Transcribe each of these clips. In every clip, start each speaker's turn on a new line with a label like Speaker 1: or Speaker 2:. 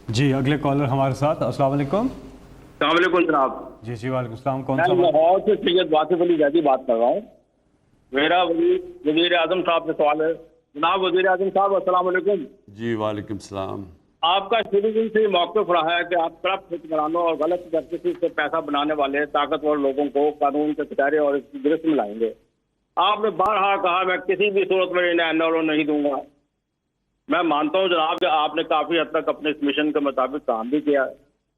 Speaker 1: جی اگلے کالر ہمارے ساتھ. السلام علیکم.
Speaker 2: السلام علیکم جناب.
Speaker 1: جی وعلیکم السلام. کون
Speaker 2: میں
Speaker 1: سا
Speaker 2: لاہور سے سید واصف علی زیدی بات کر رہا ہوں. میرا وزیر اعظم صاحب سے سوال ہے. جناب وزیر اعظم صاحب السلام علیکم.
Speaker 3: جی وعلیکم السلام.
Speaker 2: آپ کا شروع دن سے موقف رہا ہے کہ آپ کرپٹ حکمرانوں اور غلط پریکٹسز سے پیسہ بنانے والے طاقتور لوگوں کو قانون کے کٹہرے اور اس کی گرفت میں لائیں گے. آپ نے بارہا کہا میں کسی بھی صورت میں انہیں NRO نہیں دوں گا. میں مانتا ہوں جناب کہ آپ نے کافی حد تک اپنے اس مشن کے مطابق کام بھی کیا ہے،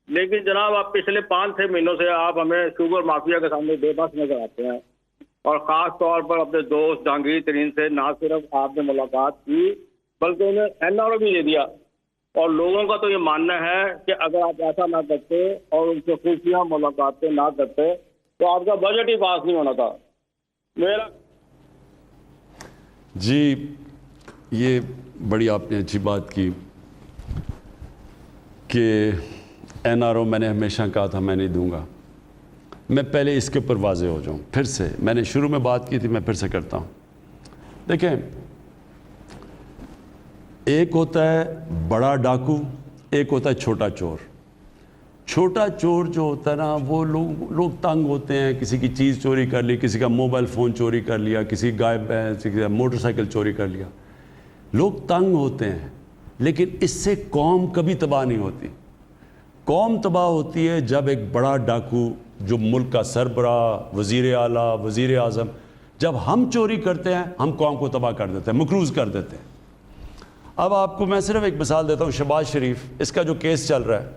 Speaker 2: لیکن جناب آپ پچھلے 5-6 مہینوں سے آپ ہمیں شوگر مافیا کے سامنے بے بس نظر آتے ہیں، اور خاص طور پر اپنے دوست جہانگیر ترین سے نہ صرف آپ نے ملاقات کی بلکہ انہیں NRO بھی دے دیا. اور لوگوں کا تو یہ ماننا ہے کہ اگر آپ ایسا نہ کرتے اور ان سے خفیہ ملاقاتیں نہ کرتے تو آپ کا بجٹ ہی پاس نہیں ہونا تھا. میرا
Speaker 3: جی یہ بڑی آپ نے اچھی بات کی کہ NRO میں نے ہمیشہ کہا تھا میں نہیں دوں گا. میں پہلے اس کے اوپر واضح ہو جاؤں. پھر سے میں نے شروع میں بات کی تھی، میں پھر سے کرتا ہوں. دیکھیں، ایک ہوتا ہے بڑا ڈاکو، ایک ہوتا ہے چھوٹا چور. چھوٹا چور جو ہوتا ہے نا، وہ لوگ تنگ ہوتے ہیں. کسی کی چیز چوری کر لی، کسی کا موبائل فون چوری کر لیا، کسی غائب ہے، کسی کا موٹر سائیکل چوری کر لیا. لوگ تنگ ہوتے ہیں، لیکن اس سے قوم کبھی تباہ نہیں ہوتی. قوم تباہ ہوتی ہے جب ایک بڑا ڈاکو جو ملک کا سربراہ، وزیر اعلیٰ، وزیر اعظم، جب ہم چوری کرتے ہیں ہم قوم کو تباہ کر دیتے ہیں، مقروض کر دیتے ہیں. اب آپ کو میں صرف ایک مثال دیتا ہوں. شہباز شریف، اس کا جو کیس چل رہا ہے،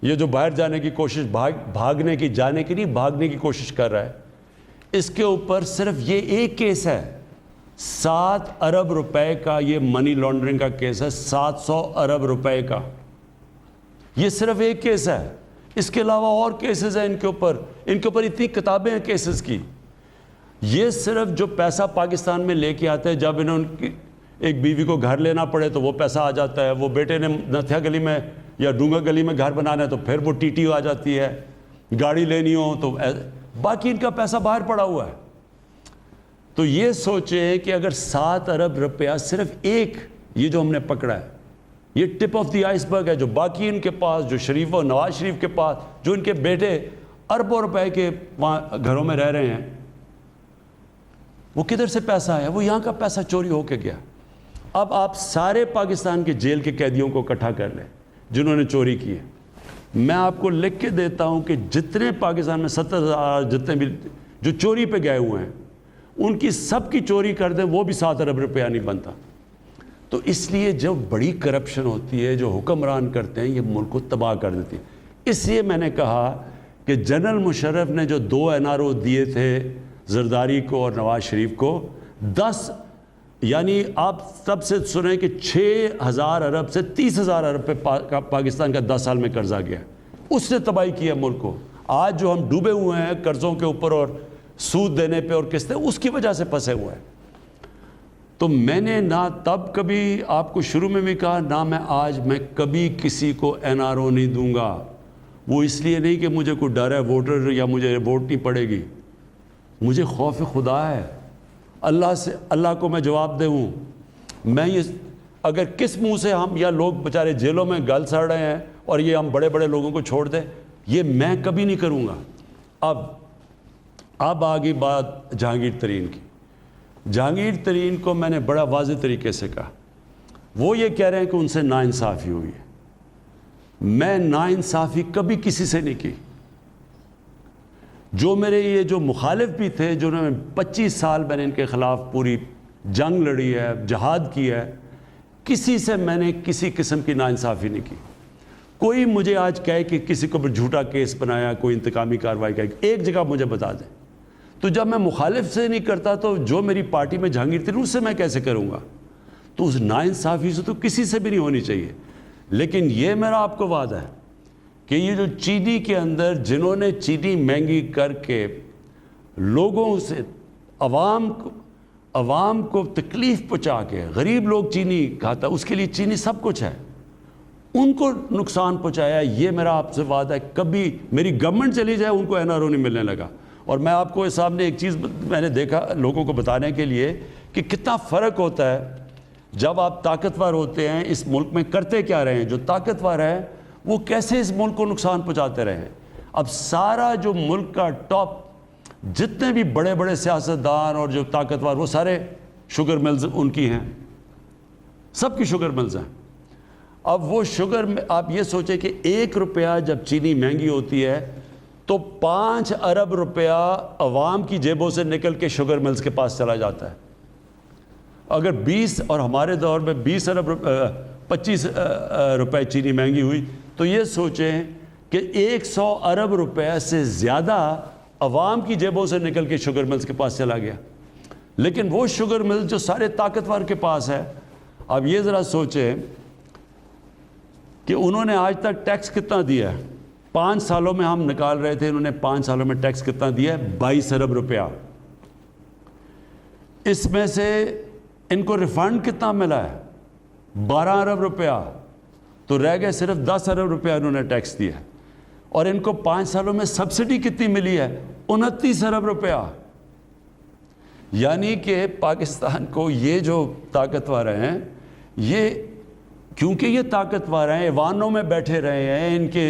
Speaker 3: یہ جو باہر جانے کی کوشش، بھاگنے کی کوشش کر رہا ہے، اس کے اوپر صرف یہ ایک کیس ہے. 7 ارب روپے کا یہ منی لانڈرنگ کا کیس ہے. 700 ارب روپے کا یہ صرف ایک کیس ہے. اس کے علاوہ اور کیسز ہیں ان کے اوپر اتنی کتابیں ہیں کیسز کی. یہ صرف جو پیسہ پاکستان میں لے کے آتے ہیں، جب انہوں ان کی ایک بیوی کو گھر لینا پڑے تو وہ پیسہ آ جاتا ہے. وہ بیٹے نے نتھیا گلی میں یا ڈونگا گلی میں گھر بنانا ہے تو پھر وہ TTO آ جاتی ہے. گاڑی لینی ہو تو باقی ان کا پیسہ باہر پڑا ہوا ہے. تو یہ سوچیں کہ اگر 7 ارب روپیہ صرف ایک، یہ جو ہم نے پکڑا ہے، یہ ٹپ آف دی آئس برگ ہے. جو باقی ان کے پاس، جو شریف اور نواز شریف کے پاس، جو ان کے بیٹے اربوں روپے کے وہاں گھروں میں رہ رہے ہیں، وہ کدھر سے پیسہ آیا؟ وہ یہاں کا پیسہ چوری ہو کے گیا. اب آپ سارے پاکستان کے جیل کے قیدیوں کو اکٹھا کر لیں جنہوں نے چوری کی ہے. میں آپ کو لکھ کے دیتا ہوں کہ جتنے پاکستان میں 70,000 جتنے بھی جو چوری پہ گئے ہوئے ہیں، ان کی سب کی چوری کر دیں وہ بھی 7 ارب روپیہ نہیں بنتا. تو اس لیے جو بڑی کرپشن ہوتی ہے، جو حکمران کرتے ہیں، یہ ملک کو تباہ کر دیتی ہے. اس لیے میں نے کہا کہ جنرل مشرف نے جو 2 NRO دیے تھے زرداری کو اور نواز شریف کو، 10 یعنی آپ سب سے سنیں کہ 6,000 ارب سے 30,000 ارب پہ پاکستان کا 10 سال میں قرضہ گیا. اس نے تباہی کیا ملک کو. آج جو ہم ڈوبے ہوئے ہیں قرضوں کے اوپر اور سود دینے پہ اور قسطیں، اس کی وجہ سے پھنسے ہوئے ہیں. تو میں نے نہ تب کبھی آپ کو شروع میں بھی کہا، نہ میں آج، میں کبھی کسی کو NRO نہیں دوں گا. وہ اس لیے نہیں کہ مجھے کوئی ڈر ہے ووٹر یا مجھے ووٹ نہیں پڑے گی. مجھے خوف خدا ہے. اللہ کو میں جواب دے ہوں. میں یہ اگر کس منہ سے ہم یا لوگ بیچارے جیلوں میں گل سڑ رہے ہیں اور یہ ہم بڑے بڑے لوگوں کو چھوڑ دیں، یہ میں کبھی نہیں کروں گا. اب آگئی بات جہانگیر ترین کی. جہانگیر ترین کو میں نے بڑا واضح طریقے سے کہا. وہ یہ کہہ رہے ہیں کہ ان سے ناانصافی ہوئی ہے. میں ناانصافی کبھی کسی سے نہیں کی. جو میرے یہ جو مخالف بھی تھے، جنہوں نے 25 سال میں نے ان کے خلاف پوری جنگ لڑی ہے، جہاد کی ہے، کسی سے میں نے کسی قسم کی ناانصافی نہیں کی. کوئی مجھے آج کہے کہ کسی کو جھوٹا کیس بنایا، کوئی انتقامی کارروائی کہے، ایک جگہ مجھے بتا دیں. تو جب میں مخالف سے نہیں کرتا تو جو میری پارٹی میں جہانگیر ترین، اس سے میں کیسے کروں گا؟ تو اس ناانصافی سے تو کسی سے بھی نہیں ہونی چاہیے. لیکن یہ میرا آپ کو وعدہ ہے کہ یہ جو چینی کے اندر جنہوں نے چینی مہنگی کر کے لوگوں سے عوام کو تکلیف پہنچا کے، غریب لوگ چینی کھاتا، اس کے لیے چینی سب کچھ ہے، ان کو نقصان پہنچایا. یہ میرا آپ سے وعدہ ہے. کبھی میری گورنمنٹ چلی جائے ان کو NRO نہیں ملنے لگا. اور میں آپ کو سامنے ایک چیز میں نے دیکھا لوگوں کو بتانے کے لیے کہ کتنا فرق ہوتا ہے جب آپ طاقتور ہوتے ہیں اس ملک میں کرتے کیا رہے ہیں؟ جو طاقتور ہے وہ کیسے اس ملک کو نقصان پہنچاتے رہے ہیں؟ اب سارا جو ملک کا ٹاپ جتنے بھی بڑے بڑے سیاستدان اور جو طاقتور، وہ سارے شوگر ملز ان کی ہیں، سب کی شوگر ملز ہیں۔ اب وہ شوگر، آپ یہ سوچیں کہ 1 روپیہ جب چینی مہنگی ہوتی ہے تو 5 ارب روپیہ عوام کی جیبوں سے نکل کے شوگر ملز کے پاس چلا جاتا ہے۔ اگر 20 اور ہمارے دور میں 25 روپے چینی مہنگی ہوئی تو یہ سوچیں کہ 100 ارب روپے سے زیادہ عوام کی جیبوں سے نکل کے شوگر ملز کے پاس چلا گیا۔ لیکن وہ شوگر ملز جو سارے طاقتور کے پاس ہے، اب یہ ذرا سوچیں کہ انہوں نے آج تک ٹیکس کتنا دیا ہے؟ 5 سالوں میں ہم نکال رہے تھے، انہوں نے 5 سالوں میں ٹیکس کتنا دیا ہے؟ 22 ارب روپیہ۔ اس میں سے ان کو ریفنڈ کتنا ملا ہے؟ 12 ارب روپیہ، تو رہ گئے صرف 10 ارب روپیہ انہوں نے ٹیکس دیا ہے۔ اور ان کو 5 سالوں میں سبسڈی کتنی ملی ہے؟ 29 ارب روپیہ۔ یعنی کہ پاکستان کو یہ جو طاقتور ہیں، یہ کیونکہ یہ طاقتور ہیں، ایوانوں میں بیٹھے رہے ہیں، ان کے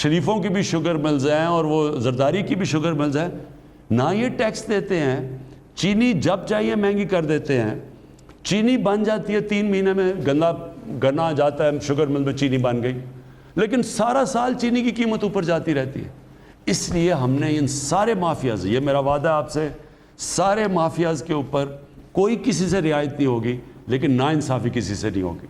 Speaker 3: شریفوں کی بھی شوگر ملز ہیں اور وہ زرداری کی بھی شوگر ملز ہیں، نہ یہ ٹیکس دیتے ہیں، چینی جب چاہیے مہنگی کر دیتے ہیں، چینی بن جاتی ہے 3 مہینے میں، گنا آ جاتا ہے شوگر مل میں چینی بن گئی، لیکن سارا سال چینی کی قیمت اوپر جاتی رہتی ہے۔ اس لیے ہم نے ان سارے مافیاز، یہ میرا وعدہ ہے آپ سے، سارے مافیاز کے اوپر کوئی کسی سے رعایت نہیں ہوگی، لیکن ناانصافی کسی سے نہیں ہوگی۔